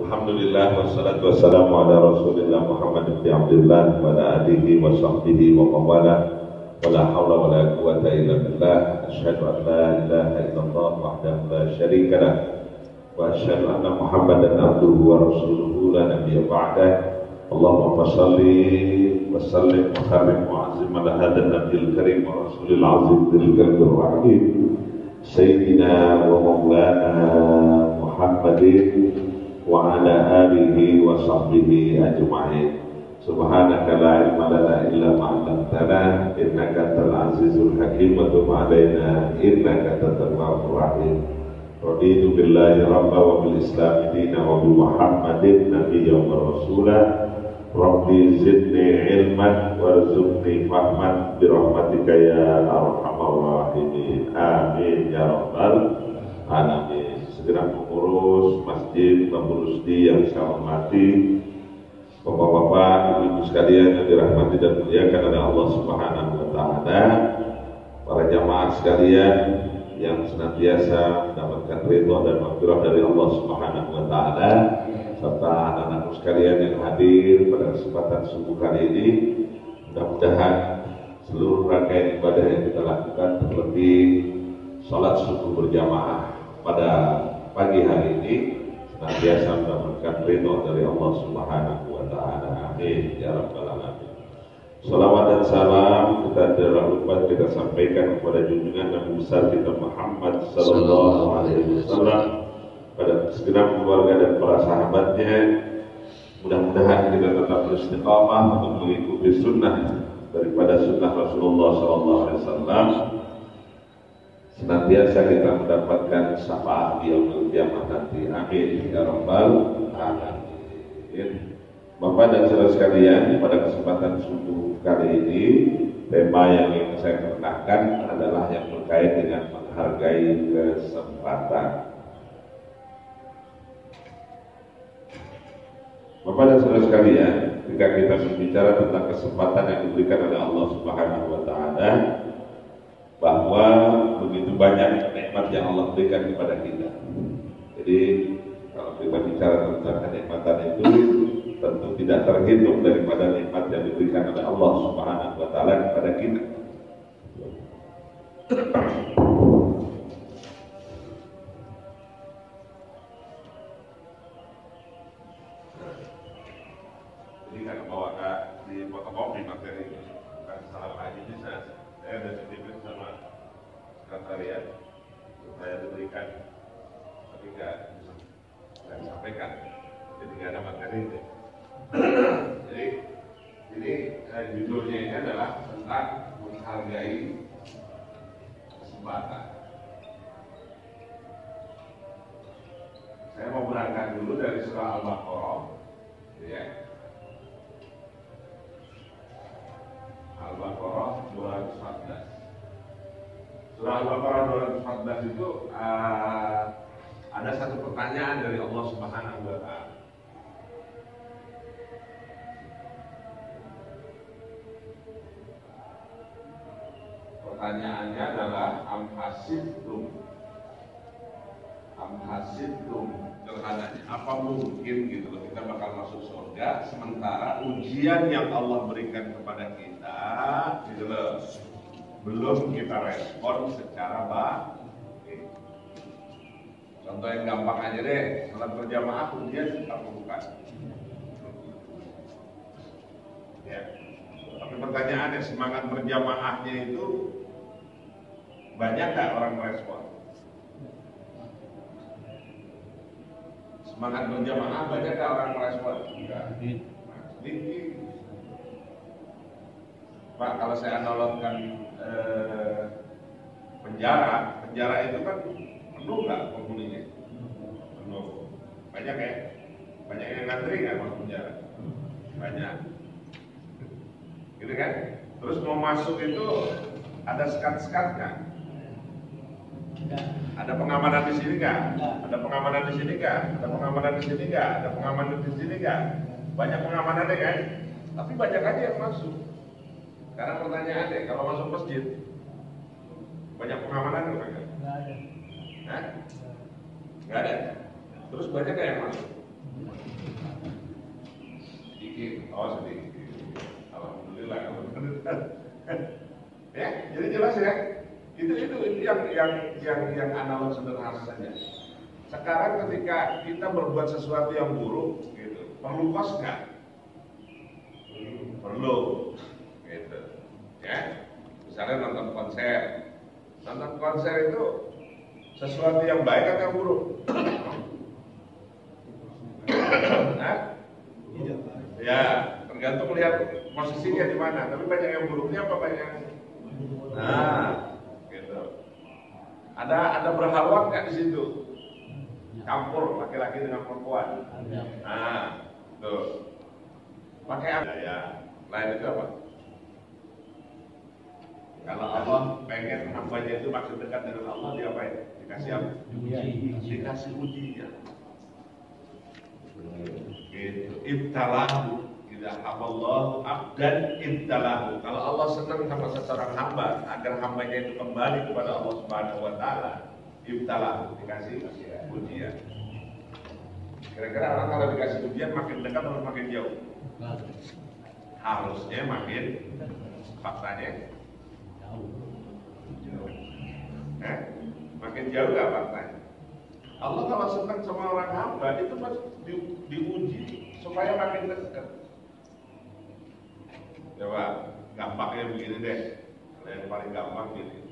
Alhamdulillah wassalatu wassalamu ala Rasulillah Muhammad bin Abdullah wa ala alihi wa sahbihi wa mawala wa la hawla wa la quwwata illa billah. Asyhadu an la ilaha illallah wahdahu la syarika lah wa asyhadu anna Muhammadan abduhu wa rasuluhu la nabiyya ba'dah. Allahumma shalli wa sallim wa karim wa azim ala hadzal nabiyil karim wa rasulil azim dzil qalbir rahim sayyidina wa maulana Muhammadin wa ala alihi wa sahbihi ajma'in. Subhanaka la ilma lana illa ma 'allamtana innaka antal azizul hakim wa tub 'alaina innaka antat tawwabur rahim. Raditu billahi rabba wa bil islam dinan wa bi Muhammadin nabiyyan wa rasula. Rabbi zidni ilman warzuqni fahman bi rahmatika ya arhamar rahimin. Amin ya rabbal alamin. Segera mengurus masjid Babul Rusdi yang saya hormati, bapak-bapak, ibu-ibu sekalian yang dirahmati dan dimuliakan oleh Allah Subhanahu wa taala, para jamaah sekalian yang senantiasa mendapatkan ridha dan maghfirah dari Allah Subhanahu wa taala, serta anak-anakku sekalian yang hadir pada kesempatan subuh kali ini. Mudah-mudahan seluruh rangkaian ibadah yang kita lakukan, terlebih salat subuh berjamaah pada pagi hari ini, senantiasa mendapatkan ridha dari Allah Subhanahu wa taala. Amin ya rabbal alamin. Salawat dan salam kita tidak lupa kita sampaikan kepada junjungan Nabi besar kita Muhammad sallallahu alaihi wasallam, pada segenap keluarga dan para sahabatnya. Mudah-mudahan kita tetap beristiqamah untuk mengikuti sunnah daripada sunnah Rasulullah sallallahu alaihi wasallam. Senantiasa kita mendapatkan syafaat di yaumul qiyamah nanti. Amin ya rabbal alamin. Bapak dan saudara sekalian, pada kesempatan subuh kali ini, tema yang ingin saya kenakan adalah yang berkait dengan menghargai kesempatan. Bapak dan saudara sekalian, ketika kita berbicara tentang kesempatan yang diberikan oleh Allah Subhanahu wa taala, bahwa begitu banyak nikmat yang Allah berikan kepada kita. Jadi kalau kita bicara tentang kenikmatan itu, tentu tidak terhitung daripada nikmat yang diberikan oleh Allah Subhanahu wa taala kepada kita. Jadi kan bawa di fotokopi materi bukan salah lagi ini saya ada titipin sama sekretariat supaya diberikan, tapi nggak bisa disampaikan, jadi nggak ada materi itu. Jadi ini judulnya ini adalah tentang menghargai kesempatan. Saya mau berangkat dulu dari surah Al-Baqarah, ya. Al-Baqarah 214. Surah Al-Baqarah 214 itu ada satu pertanyaan dari Allah Subhanahu wa taala. Pertanyaannya adalah am hasibtum, terhadapnya apa mungkin gitu loh kita bakal masuk surga sementara ujian yang Allah berikan kepada kita gitu loh belum kita respon secara baik. Contoh yang gampang aja deh, salat berjamaah ujian apa bukan? Ya. Tapi pertanyaannya, semangat berjamaahnya itu banyak nggak orang merespon? Semangat berjamaah banyak nggak orang merespon? Enggak. Sedikit. Pak, kalau saya analogkan penjara itu kan penuh nggak penghuninya? Penuh. Banyak ya? Banyak yang ngantri nggak masuk penjara? Banyak. Gitu kan? Terus mau masuk itu ada sekat-sekat kan? Ada pengamanan di sini kan? Ada pengamanan di sini kan? Ada pengamanan di sini kan? Ada pengamanan di sini kan? Banyak pengamanannya kan? Tapi banyak aja yang masuk. Karena pertanyaannya, kalau masuk masjid banyak pengamanan nggak? Nggak ada. Nggak ada. Terus banyak yang masuk? Sedikit, oh sedikit. Alhamdulillah kalau benar. Ya, jadi jelas ya. Itu yang analog sederhana saja. Sekarang ketika kita berbuat sesuatu yang buruk, gitu, perlu kos nggak? Perlu, gitu. Ya, misalnya nonton konser itu sesuatu yang baik atau yang buruk? Nah, ya tergantung lihat posisinya di mana. Tapi banyak yang buruknya apa banyak yang gitu. Ada berhalwat nggak di situ? Campur laki-laki dengan perempuan. Tuh. Pakai apa? Ya. Lain itu apa? Kalau Allah pengen hambanya itu makin dekat dengan Allah, dia apa ya? Dikasih apa? Dikasih ujian. Gitu. Ibtalahu. Idza haballahu abdan ibtalahu. Kalau Allah senang sama seseorang hamba agar hambanya itu kembali kepada Allah Subhanahu wa taala, ibtalahu, dikasih ujian. Kira-kira orang kalau dikasih ujian makin dekat atau makin jauh? Harusnya makin, faktanya jauh. Makin jauh gak faktanya? Allah kalau senang sama orang hamba itu pasti diuji supaya makin dekat. Coba gampangnya begini deh, yang paling gampang gini.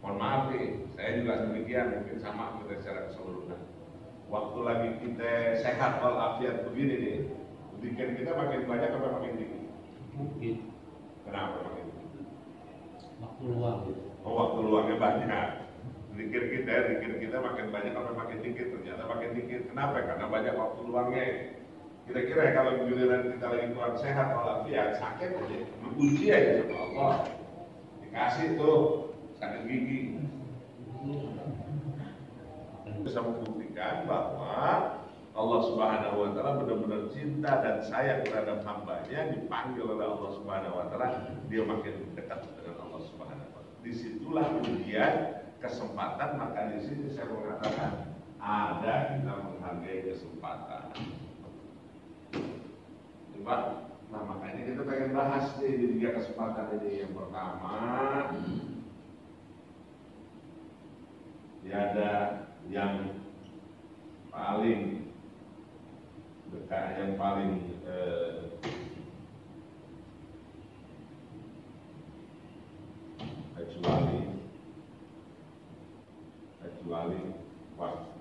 Mohon maaf nih, saya juga demikian, mungkin sama kita secara keseluruhan. Waktu lagi kita sehat walafiat begini nih, zikir kita makin banyak apa makin dikit? Mungkin. Kenapa makin dikit? Waktu luang. Oh, waktu luangnya banyak. Zikir kita makin banyak apa makin dikit? Ternyata makin dikit. Kenapa? Karena banyak waktu luangnya. Kira-kira kalau giliran kita lagi kurang sehat walafiat, sakit aja, diuji aja sama Allah, dikasih tuh sakit gigi. Bisa membuktikan bahwa Allah Subhanahu wa taala benar-benar cinta dan sayang terhadap hambanya, dipanggil oleh Allah Subhanahu wa taala, dia makin dekat dengan Allah Subhanahu wa taala. Disitulah ujian kesempatan, maka di sini saya mengatakan ada kita menghargai kesempatan. Coba, nah makanya kita pengen bahas nih di 3 kesempatan ini. Yang pertama, tiada yang paling dekat, yang paling kecuali waktu.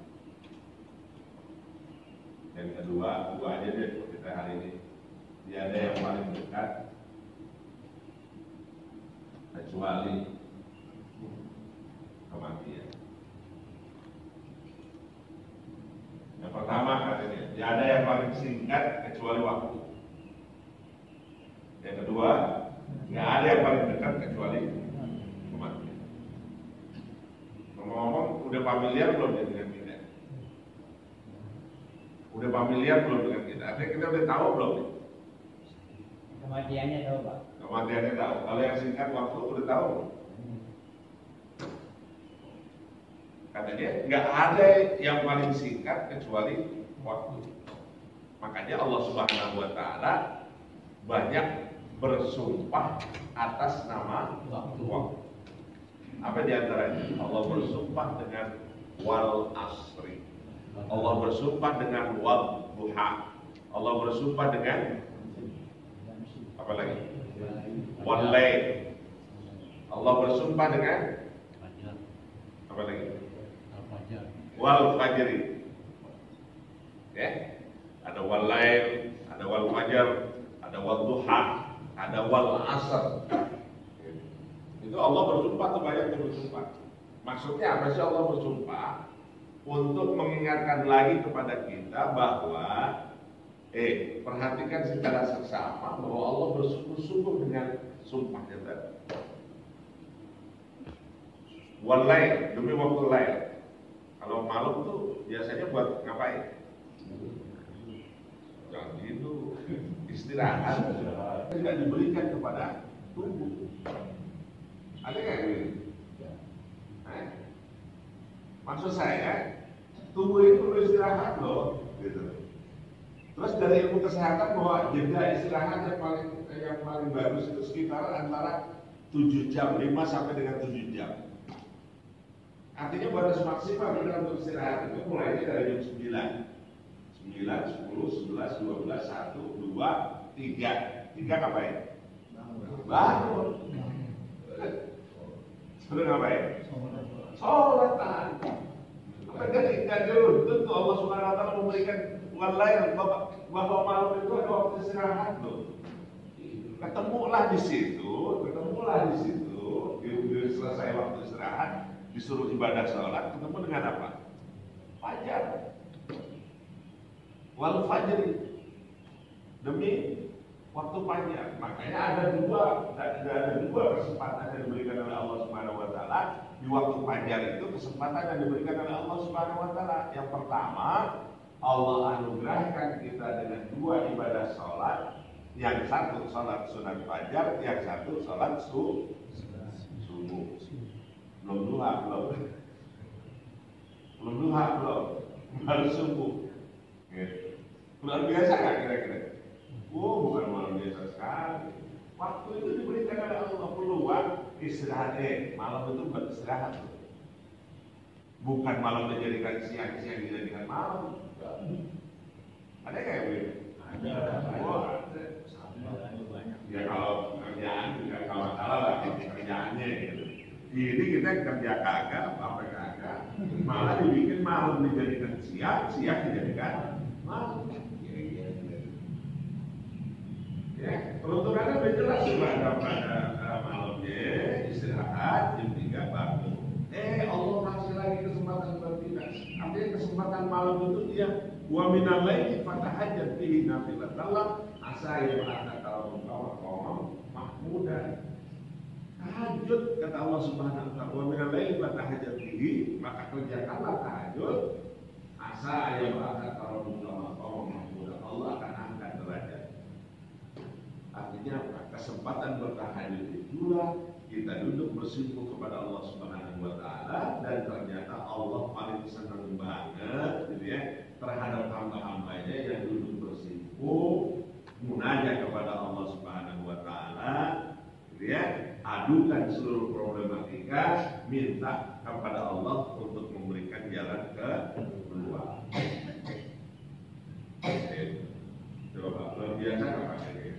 Yang kedua, dua aja deh kita hari ini. Tiada yang paling dekat kecuali kematian. Yang pertama katanya, tiada yang paling singkat kecuali waktu. Yang kedua, nggak ada yang paling dekat kecuali kematian. Ngomong-ngomong, udah familiar belum ya dengan kita? Udah familiar belum dengan kita? Artinya kita udah tahu belum? Kematiannya tahu, Pak. Kematiannya tahu. Kalau yang singkat waktu udah tahu. Katanya nggak ada yang paling singkat kecuali waktu. Makanya Allah Subhanahu wa taala banyak bersumpah atas nama waktu. Apa di antaranya? Allah bersumpah dengan wal asri. Allah bersumpah dengan wal duha. Allah bersumpah dengan apa lagi? Wal lail. Allah bersumpah dengan apa lagi? Wal fajri. Ya. Ada wal lail, ada wal fajar, ada wal duha, ada wal asr. Itu Allah bersumpah tuh, banyak bersumpah. Maksudnya apa sih Allah bersumpah? Untuk mengingatkan lagi kepada kita bahwa perhatikan secara seksama bahwa Allah bersungguh-sungguh dengan sumpahnya tadi. Wal lail, demi waktu lail. Kalau malam tuh biasanya buat ngapain? Jangan gitu, istirahat. Tidak diberikan kepada tubuh. Ada nggak ini? Maksud saya, tubuh itu perlu istirahat loh, gitu. Terus dari ilmu kesehatan bahwa jeda istirahat yang paling bagus itu sekitar antara 7 jam, 5 sampai dengan 7 jam. Artinya batas maksimal kita untuk istirahat itu mulainya dari jam 9, 10, 11, 12, 1, 2, 3. 3 ngapain? Bangun. Sudah ngapain? Sholatan. Apa kan tentu Allah Subhanahu wa taala memberikan walail bahwa malam itu ada waktu istirahat loh. Ketemulah di situ, selesai waktu istirahat, disuruh ibadah sholat, ketemu dengan apa? Fajar. Wal fajri, demi waktu fajar. Makanya ada dua kesempatan yang diberikan oleh Allah Subhanahu wa taala di waktu fajar itu, kesempatan yang diberikan oleh Allah Subhanahu wa taala. Yang pertama, Allah anugerahkan kita dengan 2 ibadah sholat. Yang satu sholat sunat fajar, yang satu sholat subuh. Belum duha, baru subuh. Luar biasa nggak kira-kira? Bukan luar biasa sekali. Waktu itu diberikan oleh Allah peluang istirahat. Malam itu buat istirahat. Bukan malam dijadikan siang dijadikan malam. Ada nggak ya? Ada. Ya kalau kerjaan juga kalau salah lah kerjaannya gitu. Ini kita kerja kagak, apa kagak, malah dibikin malam dijadikan siang dijadikan malam. Ya, peruntukannya udah jelas pada malamnya istirahat jam 3 bangun. Allah kasih lagi kesempatan buat kita. Artinya kesempatan malam itu dia wa minal laili fatahajjat bihi nafilatan lak asa yab'atsaka rabbuka mahmudan. Tahajud kata Allah Subhanahu wa taala, wa minal laili fatahajjat bihi, maka kerjakanlah tahajud asa yab'atsaka rabbuka mahmudan. Allah akan angkat derajat. Artinya apa? Kesempatan bertahajud itulah kita duduk bersimpuh kepada Allah Subhanahu wa taala, dan ternyata Allah paling senang banget gitu ya terhadap hamba-hambanya yang duduk bersimpuh munajat kepada Allah Subhanahu wa taala gitu ya, adukan seluruh problematika, minta kepada Allah untuk memberikan jalan keluar. Coba luar biasa apa ini?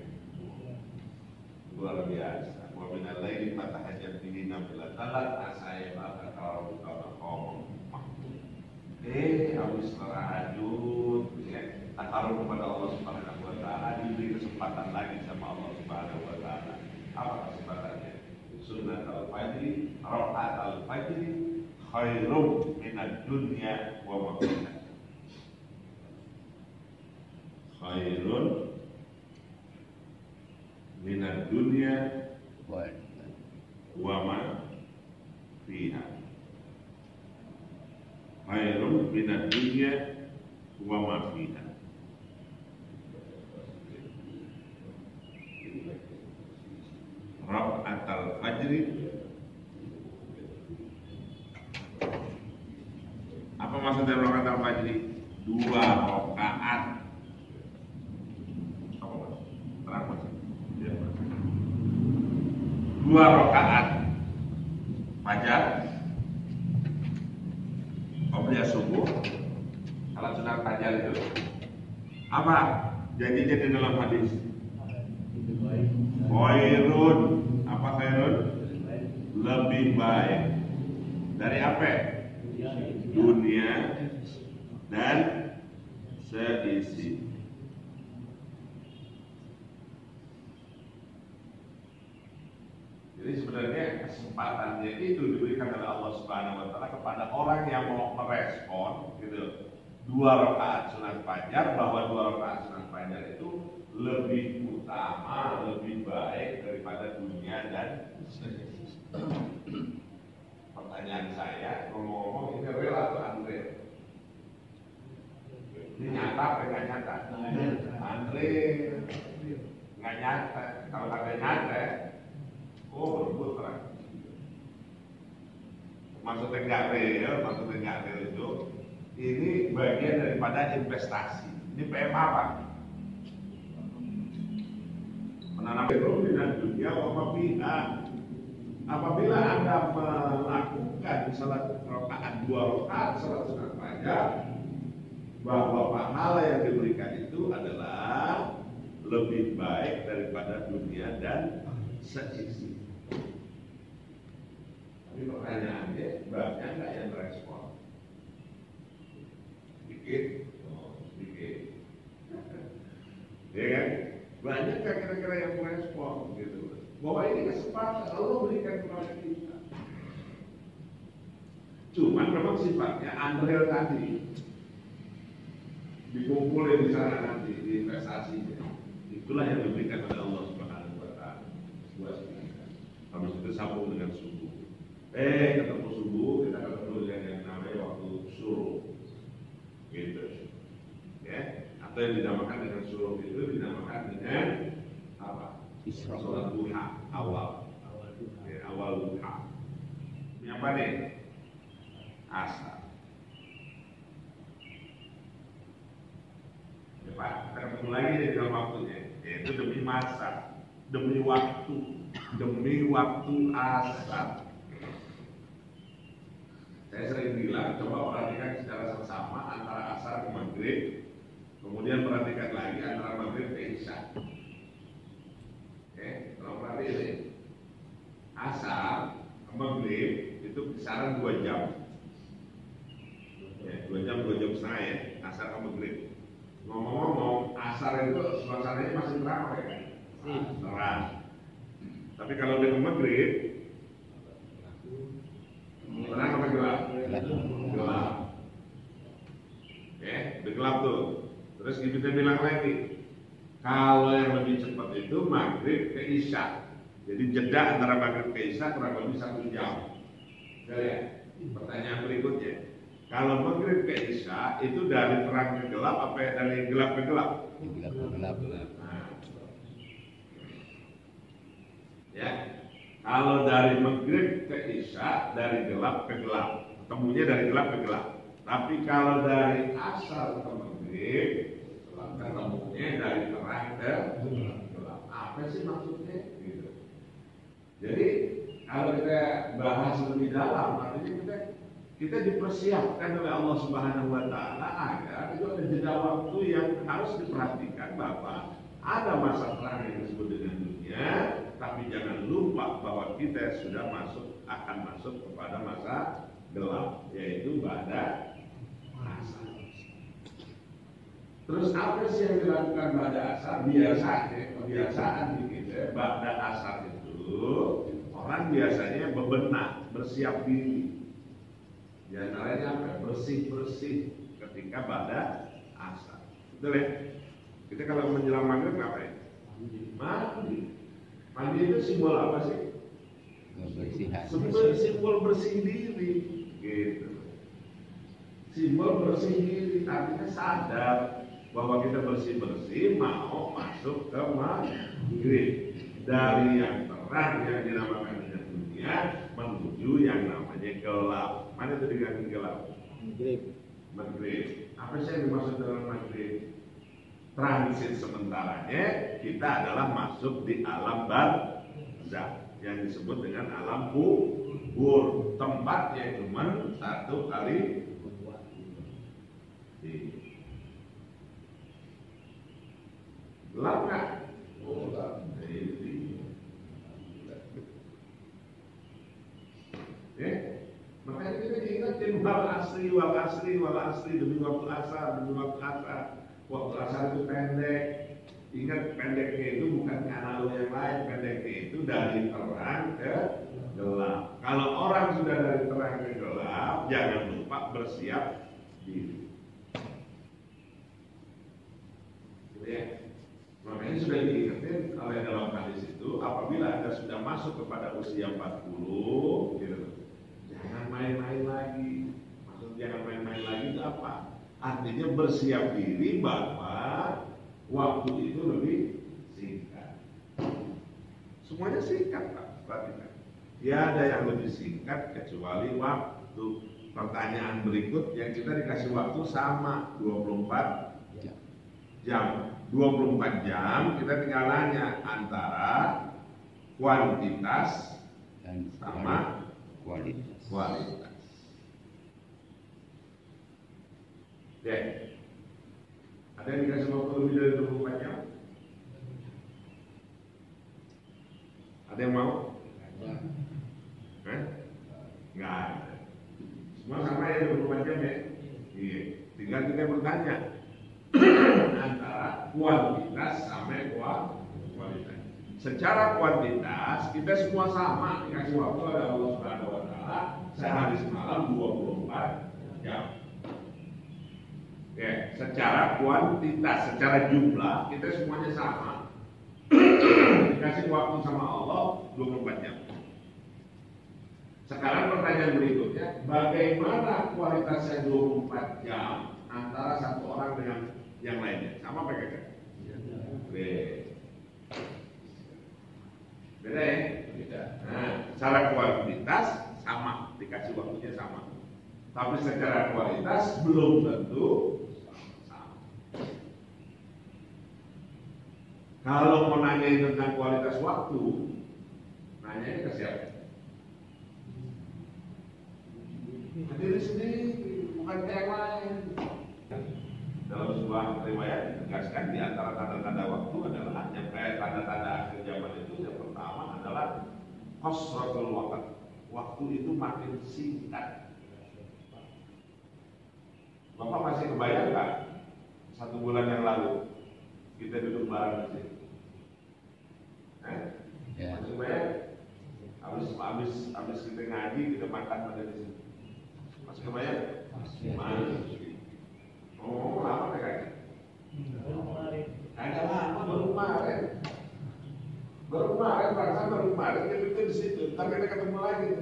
Luar biasa. Wa minal laili fatahajjat bihi nafilatan lak asa yab'atsaka rabbuka maqaman mahmud. Habis tahajud ya, takarub kepada Allah Subhanahu wa taala, diberi kesempatan lagi sama Allah Subhanahu wa taala. Apa kesempatannya? Sunnat al-fajri, rakaat al-fajri khairum minad dunya wa ma fiha. Khairun minad dunya wa ma fiha. Khairun minad dunya wa ma fiha. Rakaat al-fajri, apa maksudnya rakaat al-fajri? 2 rakaat. Apa maksudnya? Terang maksudnya? 2 rakaat fajar, qobliyah subuh. Kalau sunat fajar itu apa? Janjinya di dalam hadis. Khairun, apa khairun? Lebih baik dari apa? Dunia dan seisi. Jadi sebenarnya kesempatannya itu diberikan oleh Allah Subhanahu wa taala kepada orang yang mau merespon gitu. 2 rakaat sunat fajar, bahwa 2 rakaat sunat fajar itu lebih utama, lebih baik daripada dunia dan seisi. Pertanyaan saya, ngomong-ngomong ini real atau unreal? Ini nyata apa nggak nyata? Unreal, nggak nyata. Kalau kagak nyata, berbut terang. Maksudnya nggak real itu ini bagian daripada investasi. Ini PMA apa? menanam dengan dunia apabila Anda melakukan salat rakaat 2 rakaat salat sunat fajar, bahwa pahala yang diberikan itu adalah lebih baik daripada dunia dan seisi. Tapi pertanyaannya, banyak nggak yang respon? Sedikit, sedikit. Ya kan? Banyak nggak kira-kira yang merespon gitu? Bahwa ini kesempatan Allah berikan kepada kita. Cuman memang sifatnya Andrel tadi dikumpulin di sana nanti di investasinya. Itulah yang diberikan oleh Allah Subhanahu wa Ta'ala. Sebuah semangat. Habis itu sambung dengan subuh. Ketemu subuh, kita ketemu dengan yang namanya waktu suruh. Gitu. Ya, atau yang dinamakan dengan suruh itu dinamakan dengan apa? Sholat duha awal. Ya, awal duha. Ini apa nih? Asar. Ya, Pak, kita ketemu lagi di dalam waktunya. Yaitu demi masa, demi waktu asar. Saya sering bilang, coba perhatikan secara seksama antara asar ke maghrib, kemudian perhatikan lagi antara maghrib ke isya. Oke, kalau perhatikan asar ke maghrib itu kisaran 2 jam. Ya, 2 jam, 2 jam setengah ya, asar ke maghrib. Ngomong-ngomong, asar itu suasananya masih terang ya kan? Terang. Tapi kalau udah ke maghrib, terang apa gelap? Gelap. Oke, udah gelap tuh. Terus kita bilang lagi, kalau yang lebih cepat itu maghrib ke isya. Jadi jeda antara maghrib ke isya kurang lebih 1 jam. Oke ya? Pertanyaan berikutnya, kalau maghrib ke isya itu dari terang ke gelap apa dari gelap ke gelap? Gelap. Nah. Ya, kalau dari maghrib ke isya dari gelap ke gelap, ketemunya dari gelap ke gelap. Tapi kalau dari asar ke maghrib, ketemunya dari terang ke gelap. Apa sih maksudnya? Gitu. Jadi kalau kita bahas lebih dalam, artinya kita dipersiapkan oleh Allah Subhanahu wa Ta'ala agar itu ada jeda waktu yang harus diperhatikan bahwa ada masa terang yang disebut dengan dunia, tapi jangan lupa bahwa kita sudah akan masuk kepada masa gelap, yaitu ba'da asar. Terus apa sih yang dilakukan ba'da asar? Kebiasaan di kita ba'da asar itu orang biasanya bebenah, bersiap diri. Di antaranya apa? Bersih-bersih ketika ba'da asar. Betul ya? Kita kalau menjelang maghrib ngapain? Mandi itu simbol apa sih? Kebersihan. Simbol bersih diri, gitu. Simbol bersih diri, artinya sadar bahwa kita bersih-bersih mau masuk ke maghrib. Dari yang terang yang dinamakan dengan dunia menuju yang namanya gelap. Mana itu diganti gelap? Maghrib. Apa sih yang dimaksud dengan maghrib? Transit sementaranya kita adalah masuk di alam barzakh yang disebut dengan alam kubur, tempat yang cuma 1 kali. Gelap nggak? Gelap. Makanya kita diingatin wal asri demi waktu asar. Waktu asar itu pendek. Ingat, pendeknya itu bukan karena yang lain, pendeknya itu dari terang ke gelap. Kalau orang sudah dari terang ke gelap, jangan lupa bersiap diri. Gitu ya. Makanya sudah diingetin oleh dalam hadis itu, apabila Anda sudah masuk kepada usia 40, gitu, jangan main-main lagi. Maksud jangan main-main lagi itu apa? Artinya bersiap diri bahwa waktu itu lebih singkat. Semuanya singkat, Pak. Perhatikan. Ya ada yang lebih singkat kecuali waktu. Pertanyaan berikut yang kita dikasih waktu sama 24 jam. 24 jam kita tinggal nanya antara kuantitas Dan sama kualitas. kualitas. Oke. Ada yang dikasih waktu lebih dari 24 jam? Ada yang mau? Nggak ada. Semua sama ya 24 jam ya? Iya. Tinggal kita bertanya antara kuantitas sama kualitas. Secara kuantitas kita semua sama, dikasih waktu oleh Allah Subhanahu wa taala sehari semalam 24 jam. Ya, secara kuantitas, secara jumlah kita semuanya sama. Dikasih waktu sama Allah 24 jam. Sekarang pertanyaan berikutnya, bagaimana kualitasnya 24 jam antara satu orang dengan yang lainnya? Sama apa kagak? Beda ya? Beda. Nah, secara kuantitas sama, dikasih waktunya sama. Tapi secara kualitas belum tentu sama. Kalau mau nanyain tentang kualitas waktu, nanya ke siapa? Ke diri sendiri, bukan ke yang lain. Dalam sebuah riwayat ditegaskan di antara tanda-tanda waktu adalah yang kayak tanda-tanda akhir zaman itu yang pertama adalah qasratul waqt. Waktu itu makin singkat. Bapak masih kebayang nggak 1 bulan yang lalu kita duduk bareng di sini? Ya. Masih kebayang? Habis kita ngaji kita makan pada di sini. Masih kebayang? Masih. Oh, lama kayak ada lama baru kemarin. Perasaan baru kemarin kita di situ. Ntar kita ketemu lagi.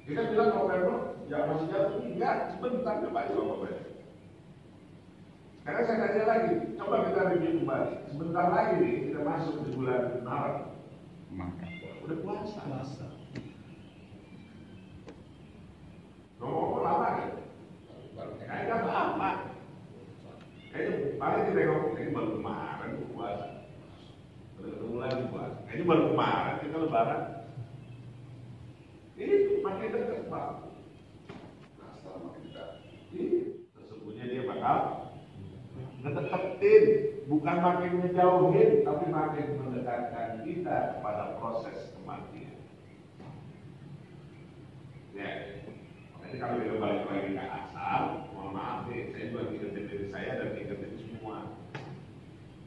Kita bilang kalau memang ya masih jauh, enggak, sebentar Pak Ibu. Karena saya tanya lagi, coba kita review kembali. Sebentar lagi nih kita masuk di bulan Maret. Udah puasa. Oh, lama kan? Kayaknya apa? Kayaknya paling kita ngomong ini baru kemarin puasa. Ketemu lagi puasa. Ini baru kemarin kita lebaran. Ini makin dekat Pak. Asal makin dekat. Sesungguhnya dia bakal ngedeketin, bukan makin ngejauhin, tapi makin mendekatkan kita kepada proses kematian. Ya, jadi kalau kita balik lagi ke asal, mohon maaf nih, saya juga ingetin diri saya dan ingetin semua.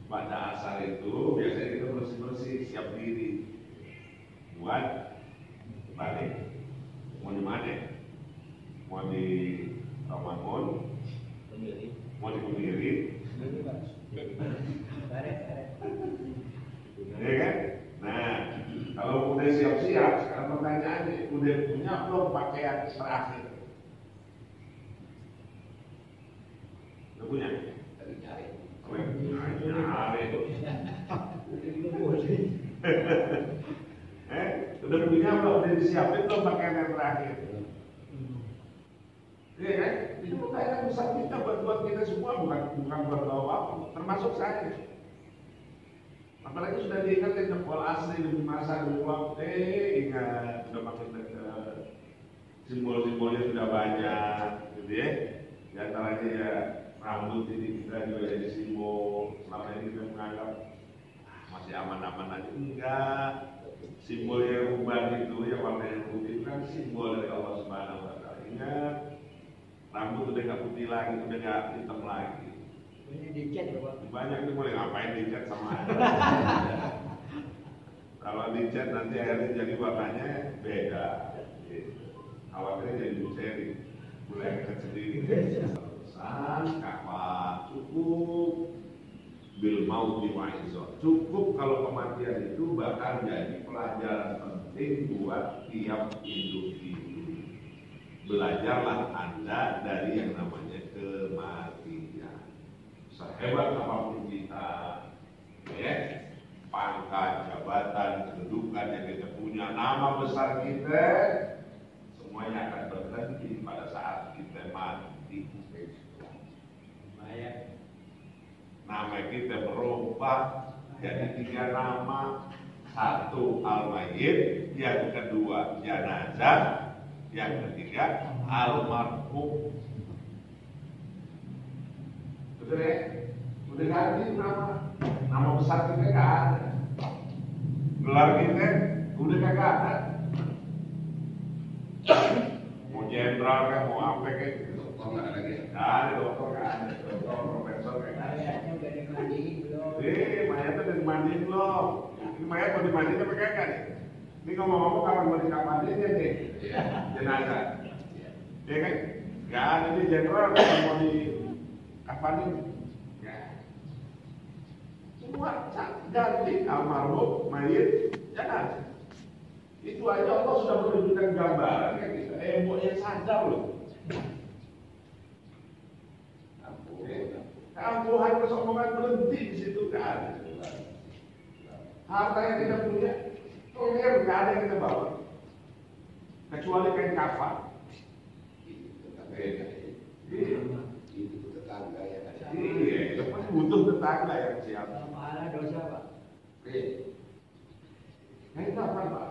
Pada asal itu biasanya kita bersih-bersih, siap diri buat balik. Mau di mana? Mau di Ramangun? Mau di Kemiri? Ya kan? Nah, kalau udah siap-siap, sekarang pertanyaannya, udah punya belum pakaian terakhir? Udah punya? Nyari. Udah punya belum? Udah disiapin belum pakaian yang terakhir? Iya kan? Itu pertanyaan besar kita buat kita semua, bukan buat bawa termasuk saya. Apalagi sudah diingatin jempol asli lebih masa lebih waktu. Ingat sudah makin dekat. Simbol-simbolnya sudah banyak, gitu ya. Di antaranya ya rambut ini kita juga jadi simbol. Selama ini kita menganggap masih aman-aman aja. Enggak. Simbol yang uban itu, yang warna yang putih itu kan simbol dari Allah Subhanahu wa taala. Ingat, rambut udah nggak putih lagi, udah nggak hitam lagi. Ini dicat ya Pak? Banyak itu boleh ngapain dicat sama aja. Kalau dicat nanti akhirnya jadi warnanya beda. Khawatirnya jadi seri, mulai ngecat sendiri. Pesan kakak cukup bil mauti wa izah. Cukup kalau kematian itu bakal jadi pelajaran penting buat tiap individu. Belajarlah Anda dari yang namanya kematian. Sehebat apapun kita, ya, pangkat, jabatan, kedudukan yang kita punya, nama besar kita, semuanya akan berhenti pada saat kita mati. Nama kita berubah jadi 3 nama. 1 al-mayyit, yang kedua jenazah, yang ketiga almarhum. Betul ya? Udah ganti nama besar kita gak ada. Gelar kita udah kagak ada. Mau jenderal kan, mau apa kayak gitu. Dokter nggak ada lagi. Nggak ada dokter, nggak ada. Dokter, profesor kayak gitu. Mayatnya udah dimandiin belum? Mayatnya udah dimandiin belum? Ini mayat mau dimandiin apa kagak nih? Ini ngomong-ngomong kapan mau dikapaninnya nih? Jenazah. Iya kan? Nggak ada nih jenderal kalau mau dikapanin. Semua ganti almarhum, mayit, jangan. Itu aja Allah sudah menunjukkan gambaran kan gitu. Yang sadar loh. Kampuhan kesombongan berhenti di situ kan. Harta yang kita punya, toler nggak ada yang kita bawa, kecuali kain kafan. Itu tetangga yang ada. Iya, itu pasti butuh tetangga yang siap. Pahala dosa Pak. Kain kafan Pak.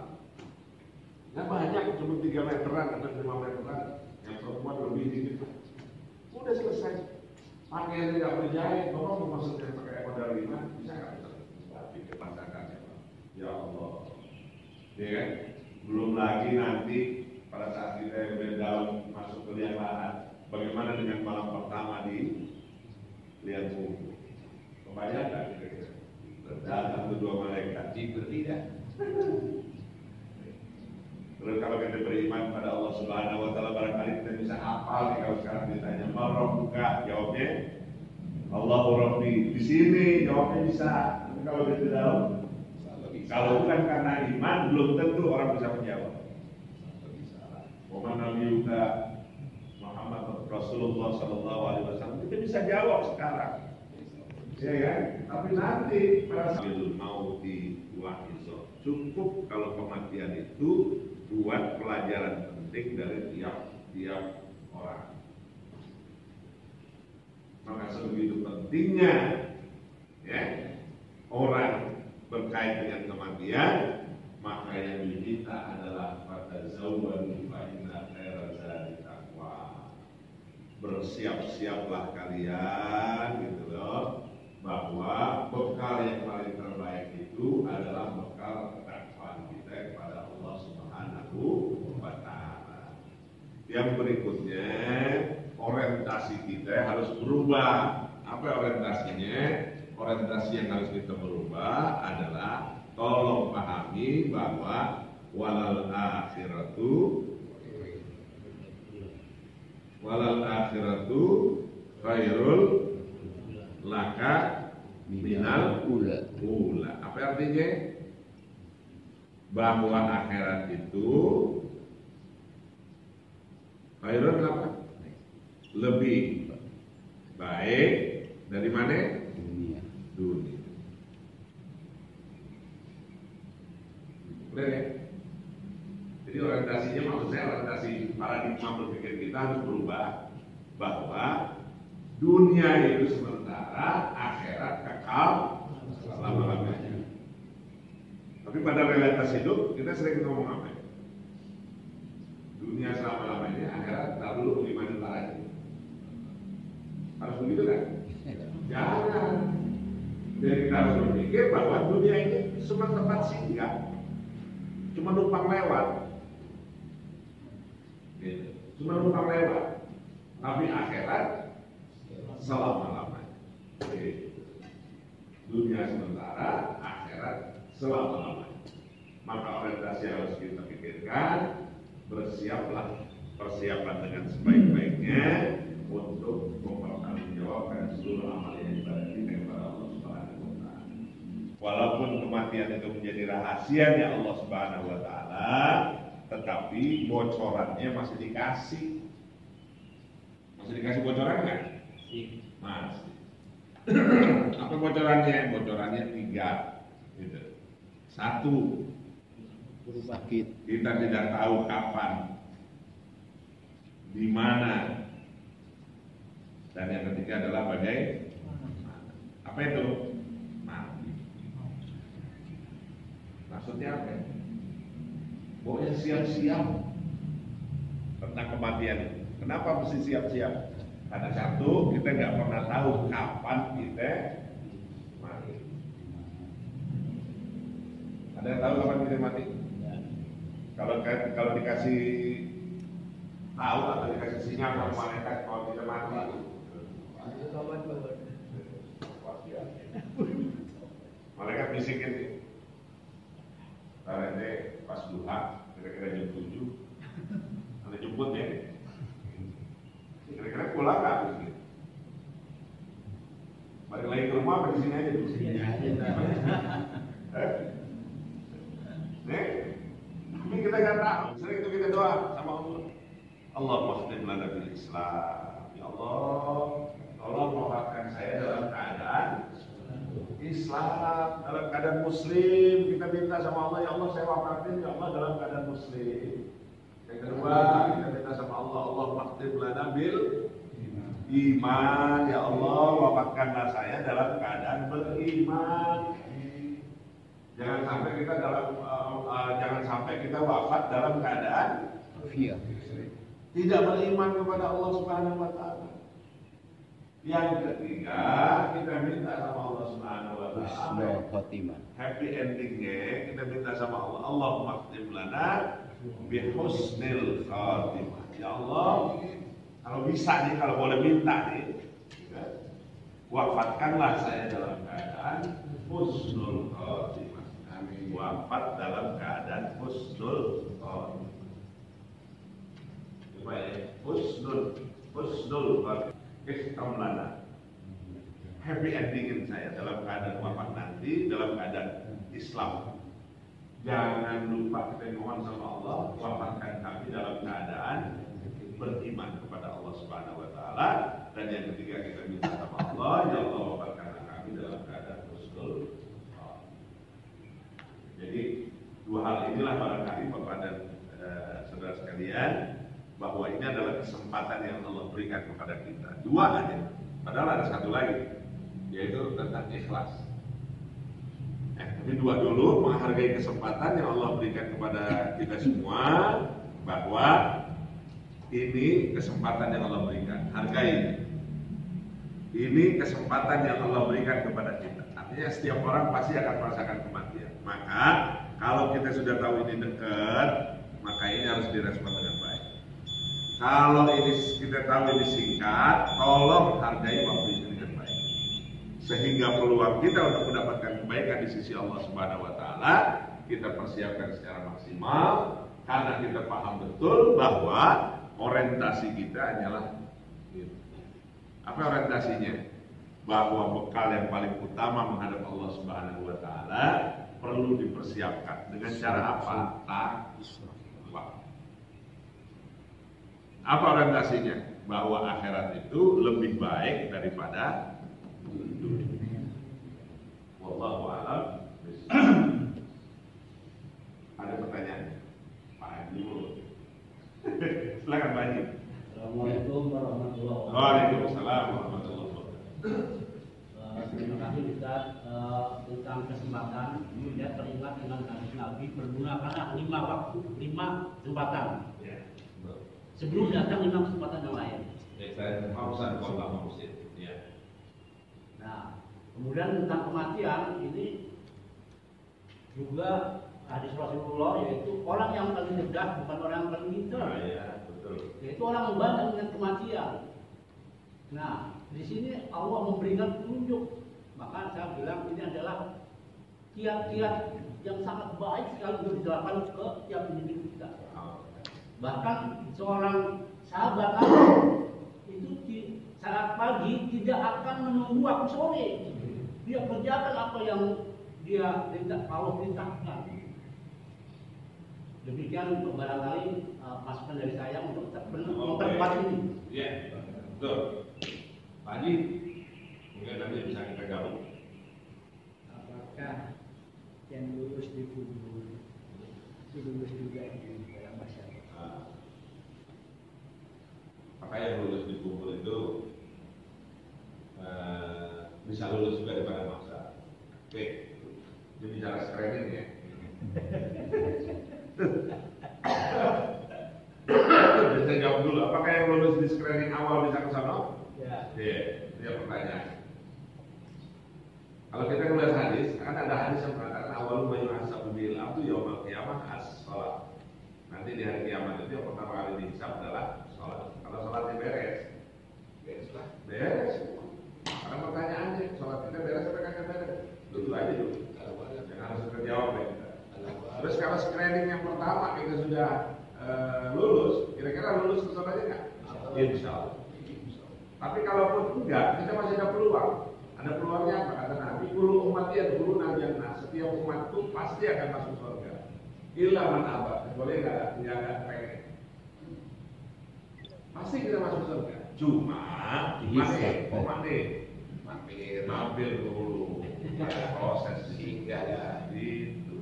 Nggak banyak, cuma 3 meteran atau 5 meteran. Yang perempuan lebih dikit. Udah selesai. Pakaian tidak berjahit, Bapak mau maksudnya pakai modal 5, bisa nggak bisa? Tapi kepadakan ya Pak. Ya Allah. Ya kan? Belum lagi nanti pada saat kita udah daun masuk ke liang lahat, bagaimana dengan malam pertama di liang bumi? Kebayang nggak kira-kira? Datang tuh 2 malaikat. Tidak. Terus kalau kita beriman pada Allah Subhanahu wa taala, barangkali kita bisa hafal nih kalau sekarang ditanya Rabbuka, jawabnya Allahu Rabbi. Di sini jawabnya bisa. Tapi kalau kita tahu, kalau bukan karena iman belum tentu orang bisa menjawab. Muhammad Nabi Muhammad Rasulullah Sallallahu Alaihi Wasallam kita bisa jawab sekarang, ya kan? Tapi nanti pada saat mauti wa hisab, cukup kalau kematian itu buat pelajaran penting dari tiap orang. Maka sebegitu pentingnya ya orang berkait dengan kematian, maka yang diminta adalah fatazawwadu fa inna khairaz zadi taqwa. Bersiap-siaplah kalian gitu loh, bahwa bekal yang paling terbaik itu adalah bekal ketakwaan kita kepada Allah Subhanahu wa taala. Yang berikutnya, orientasi kita harus berubah. Apa orientasinya? Orientasi yang harus kita berubah adalah tolong pahami bahwa walal akhiratu khairul laka minal ula. Apa artinya? Bahwa akhirat itu khairun apa? Lebih baik dari mana? Dunia. Benar ya? Jadi orientasinya, maksud saya orientasi paradigma berpikir kita harus berubah, bahwa dunia itu sementara, akhirat kekal selama-lamanya. Tapi pada realitas hidup kita sering ngomong apa ya? Dunia selama-lamanya, akhirat tak dulu bagaimana caranya. Harus begitu kan? Jangan. Jadi kita harus berpikir bahwa dunia ini cuma tempat singgah, cuma numpang lewat. Gitu. Cuma numpang lewat. Tapi akhirat selama-lamanya. Dunia sementara, akhirat selama-lamanya. Maka orientasi yang harus kita pikirkan, bersiaplah, persiapan dengan sebaik-baiknya untuk mempertanggungjawabkan seluruh amal yang ibadah kita kepada Allah Subhanahu wa taala. Walaupun kematian itu menjadi rahasianya Allah Subhanahu wa taala, tetapi bocorannya masih dikasih. Masih dikasih bocoran enggak? Masih. Apa bocorannya? Bocorannya 3 gitu. 1, sakit. kita tidak tahu kapan, di mana, dan yang ketiga adalah bagaimana. Apa Apa itu? Mati. Maksudnya apa? Pokoknya siap-siap tentang kematian. Kenapa mesti siap-siap? Karena satu, kita nggak pernah tahu kapan kita mati. Ada yang tahu kapan kita mati? Kalau dikasih tahu atau dikasih sinyal sama malaikat kalau kita mati, malaikat bisikin nih. Karena pas duha, kira-kira jam 7, ada jemput ya. Kira-kira pulang nggak habis gitu? Balik lagi ke rumah apa di sini aja dulu? Nih, ini kita nggak tahu. Sering itu kita doa sama Allah. Allah makhtim lana bil Islam. Ya Allah, tolong wafatkan saya dalam keadaan Islam, dalam keadaan Muslim. Kita minta sama Allah, ya Allah saya wafatin ya Allah dalam keadaan Muslim. Yang kedua, kita minta sama Allah, Allah makhtim lana bil iman. Ya Allah, wafatkanlah saya dalam keadaan beriman. Jangan sampai kita wafat dalam keadaan tidak beriman kepada Allah Subhanahu wa taala. Yang ketiga, kita minta sama Allah Subhanahu wa taala happy endingnya, kita minta sama Allah, Allahumma khtim lana bi husnil khatimah. Ya Allah, kalau bisa nih, kalau boleh minta nih, wafatkanlah saya dalam keadaan husnul khatimah. Amin. Wafat dalam keadaan husnul khatimah. Husnul khatimah. Ikhtam lana, happy endingin saya dalam keadaan wafat nanti dalam keadaan Islam. Jangan lupa kita mohon sama Allah, wafatkan kami dalam keadaan beriman kepada Allah Subhanahu wa taala. Dan yang ketiga, kita minta sama Allah, ya Allah wafatkan kami dalam keadaan husnul. Jadi dua hal inilah barangkali Bapak dan saudara sekalian, bahwa ini adalah kesempatan yang Allah berikan kepada kita. Dua aja, padahal ada satu lagi, yaitu tentang ikhlas. Tapi dua dulu, menghargai kesempatan yang Allah berikan kepada kita semua, bahwa ini kesempatan yang Allah berikan, hargai. Ini kesempatan yang Allah berikan kepada kita. Artinya setiap orang pasti akan merasakan kematian. Maka kalau kita sudah tahu ini dekat, maka ini harus direspon dengan baik. Kalau ini kita tahu ini singkat, tolong hargai waktu ini dengan baik, sehingga peluang kita untuk mendapatkan kebaikan di sisi Allah Subhanahu wa taala kita persiapkan secara maksimal, karena kita paham betul bahwa orientasi kita hanyalah apa orientasinya? Bahwa bekal yang paling utama menghadap Allah Subhanahu wa taala perlu dipersiapkan dengan cara apa? Takwa. Apa orientasinya? Bahwa akhirat itu lebih baik daripada dunia. Wallahu a'lam. Ada pertanyaan? Pak Haji dulu. Silakan Pak Haji. Assalamualaikum warahmatullahi wabarakatuh. Waalaikumsalam warahmatullahi wabarakatuh. Terima kasih Ustaz tentang kesempatan. Kemudian teringat dengan hadis Nabi, pergunakanlah 5 waktu, 5 kesempatan. Sebelum datang 5 kesempatan yang lain. Saya urusan kota masjid. Ya. Nah, kemudian tentang kematian ini juga hadis Rasulullah, yaitu orang yang paling dekat bukan orang yang paling pintar. Ya, betul. Yaitu orang membaca dengan kematian. Nah, di sini Allah memberikan petunjuk. Maka saya bilang ini adalah kiat-kiat yang sangat baik sekali untuk diterapkan ke tiap individu kita. Bahkan seorang sahabat itu di saat pagi tidak akan menunggu waktu sore. Dia kerjakan apa yang dia Allah perintahkan. Demikian untuk barangkali masukan dari saya untuk memperkuat ini. Iya, betul. Pak Haji, mungkin nanti bisa kita gabung. Apakah yang lulus di kubur itu lulus juga di dalam masyarakat? Maka yang lulus di kubur itu bisa lulus juga di badan masa. Oke, ini bicara screening ya. Saya jawab dulu, apakah yang lulus di screening awal bisa ke sana? Ya. Iya, itu yang pertanyaan. Kalau kita melihat hadis, kan ada hadis yang mengatakan awal mayu asab bil abdu yaumul qiyamah as-shalah. Nanti di hari kiamat itu yang pertama kali dihisab adalah sholat. Kalau sholatnya beres, Bereslah. beres. Karena pertanyaannya, sholat kita beres atau kagak beres? Dulu aja dulu. Jangan harus terjawab ya kita. Terus kalau screening yang pertama kita sudah lulus, kira-kira lulus ke sholatnya nggak? Insya Allah. Tapi kalaupun enggak, kita masih ada peluang. Ada peluangnya apa? Kata Nabi, kullu ummati yadkhulun al-jannah. Setiap umatku pasti akan masuk surga. Illa man aba, kecuali enggak pengen. Pasti kita masuk surga. Cuma mampir dulu. Ada proses sehingga itu.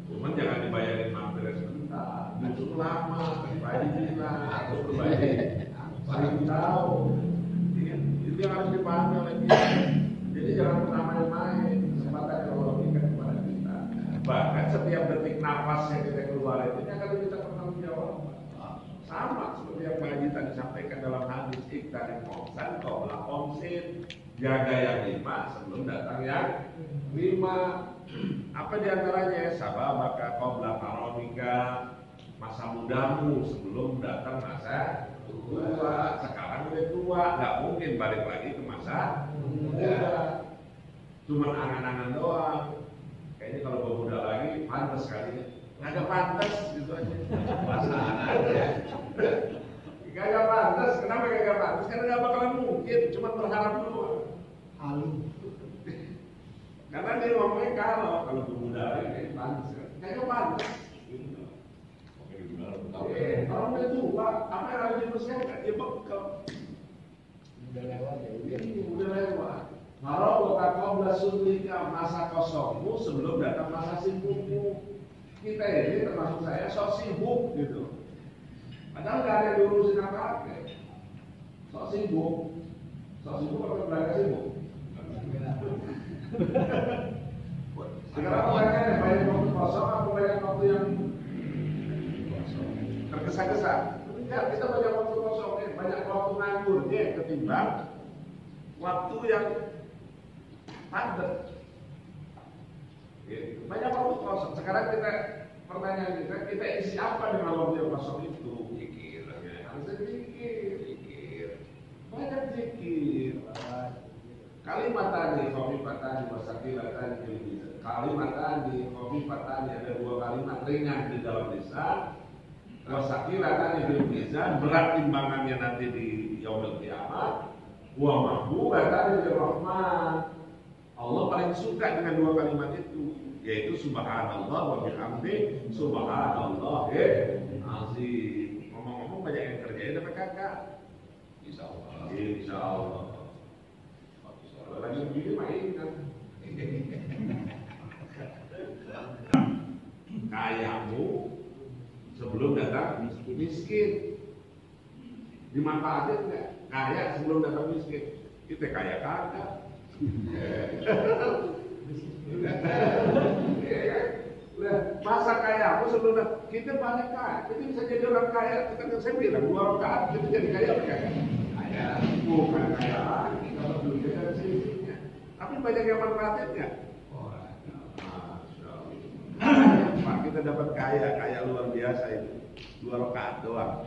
Cuman jangan dibayarin mampir sebentar. Butuh lama, dibayar atau berbayar. Paling tahu. Itu yang harus dipahami oleh kita. Jadi jangan pernah main-main kesempatan yang Allah berikan kepada kita. Bahkan setiap detik nafas yang kita keluar itu akan kita bertanggung jawab. Sama seperti yang Pak Haji tadi sampaikan dalam hadis Iqtani Qomsan qabla qomsin, jaga yang 5 sebelum datang yang 5. Apa diantaranya? Sababaka qabla faronika, masa mudamu sebelum datang masa tua. Sekarang udah tua, nggak mungkin balik lagi ke masa muda. Cuman angan-angan doang. Kayaknya kalau gue muda lagi pantas kali. Nggak pantas gitu aja. Perasaan aja. Gak pantas. Kenapa gak pantas? Karena nggak bakalan mungkin. Cuman berharap doang. Halu. Karena dia ngomongnya kalau gue muda lagi pantas. Gak pantas. Kalau udah tua, apa yang harus dipersiapkan? Dia bekal. Udah lewat ya. Udah lewat. Kalau kau suntika masa kosongmu sebelum datang masa sibukmu. Kita ini termasuk saya sok sibuk gitu. Padahal nggak ada yang diurusin apa-apa. Sok sibuk apa beragam sibuk? Sekarang mereka yang banyak waktu kosong atau banyak waktu yang tergesa-gesa? Enggak, kita banyak waktu kosongnya, banyak waktu nganggurnya ketimbang waktu yang padat. Banyak waktu kosong. Sekarang pertanyaan kita isi apa dengan waktu yang kosong itu? Zikir. Harusnya zikir. Banyak zikir. Kalimatani, khofifatani, wasakilatani, filmizan. Kalimatani, khofifatani, ada 2 kalimat ringan di dalam lisan. Wasakilatani, filmizan, berat timbangannya nanti di yaumil qiyamah. Wa mahbubatani birrahman. Allah paling suka dengan 2 kalimat itu, yaitu subhanallah wa bihamdi subhanallah azim. Ngomong-ngomong banyak yang kerjain apa kagak? Insyaallah. Insyaallah. Kalau lagi begini mainkan. Kayamu sebelum datang miskin. Dimanfaatin enggak? Kaya sebelum datang miskin. Kita kaya kagak. Masa kaya aku sebelum kita balik kaya, kita bisa jadi orang kaya. Kita saya bilang 2 rakaat kita jadi kaya apa kaya? Kaya, bukan kaya lagi kalau dunia dari sisinya. Tapi banyak yang manfaatin nggak? Pak kita dapat kaya luar biasa itu 2 rakaat doang.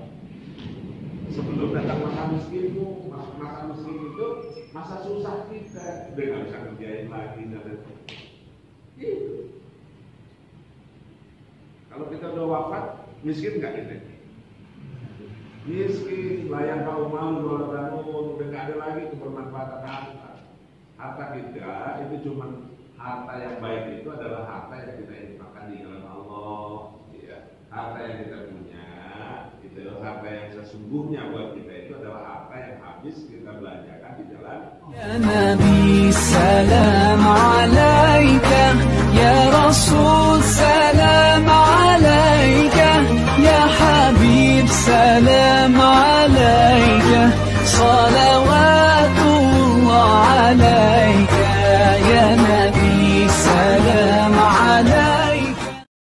Sebelum datang masa miskinmu, masa miskin itu masa susah kita, udah nggak bisa kerjain lagi dan itu. Kalau kita udah wafat, miskin nggak kita? Miskin, layak kau malu bangun, udah nggak ada lagi kebermanfaatan harta. Harta kita itu cuma harta yang baik itu adalah harta yang kita infakkan di jalan Allah. Ya. Harta yang kita punya itu adalah harta yang sesungguhnya buat kita itu adalah harta yang habis kita belanjakan di jalan. Ya Nabi salam alaika, ya Rasul salam alaika, ya Habib salam alaika.